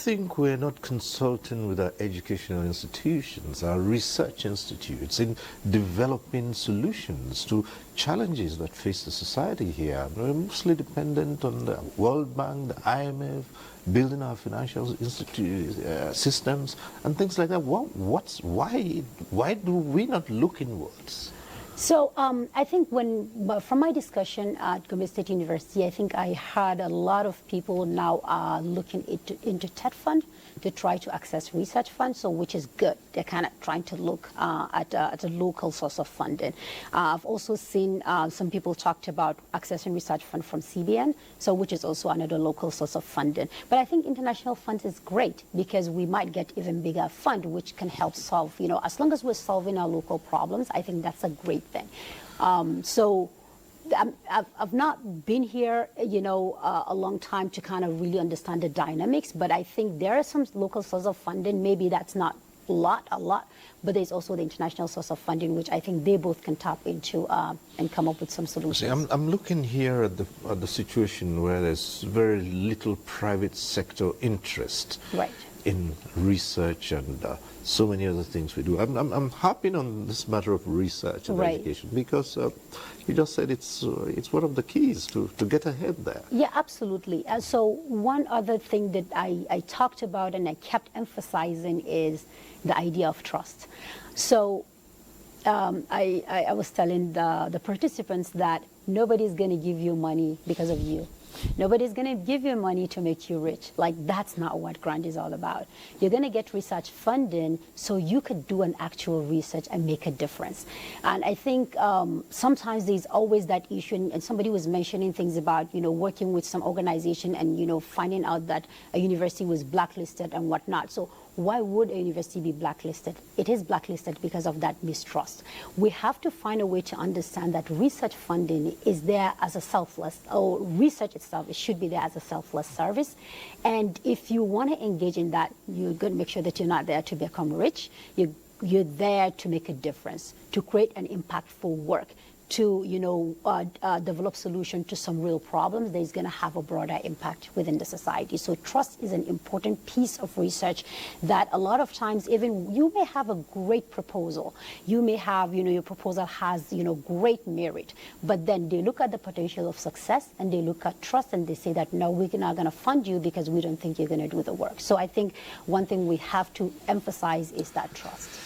think we're not consulting with our educational institutions, our research institutes, in developing solutions to challenges that face the society here? We're mostly dependent on the World Bank, the IMF, building our financial systems and things like that. Why do we not look inwards? So I think from my discussion at Gombe State University, I think I had a lot of people now looking into TED Fund to try to access research funds, so which is good. They're kind of trying to look at a local source of funding. I've also seen some people talked about accessing research fund from CBN, so which is also another local source of funding. But I think international funds is great because we might get even bigger fund, which can help solve, as long as we're solving our local problems, I think that's a great thing. I've not been here, a long time to kind of really understand the dynamics, but I think there are some local sources of funding. Maybe that's not a lot, but there's also the international source of funding, which I think they both can tap into and come up with some solutions. See, I'm looking here at the situation where there's very little private sector interest. Right. In research and so many other things we do. I'm harping on this matter of research and right. education because you just said it's one of the keys to get ahead there. Yeah, absolutely. So one other thing that I talked about and I kept emphasizing is the idea of trust. So I was telling the participants that nobody's going to give you money because of you. Nobody's going to give you money to make you rich. Like, that's not what grant is all about. You're going to get research funding so you could do an actual research and make a difference. And I think sometimes there's always that issue, and somebody was mentioning things about, working with some organization and, finding out that a university was blacklisted and whatnot. So why would a university be blacklisted? It is blacklisted because of that mistrust. We have to find a way to understand that research funding is there as a selfless, or research itself, it should be there as a selfless service. And if you want to engage in that, you're going to make sure that you're not there to become rich. You're there to make a difference, to create an impactful work, to develop solution to some real problems that is going to have a broader impact within the society. So trust is an important piece of research that a lot of times, even you may have a great proposal, you may have, your proposal has, great merit, but then they look at the potential of success and they look at trust and they say that, no, we're not going to fund you because we don't think you're going to do the work. So I think one thing we have to emphasize is that trust.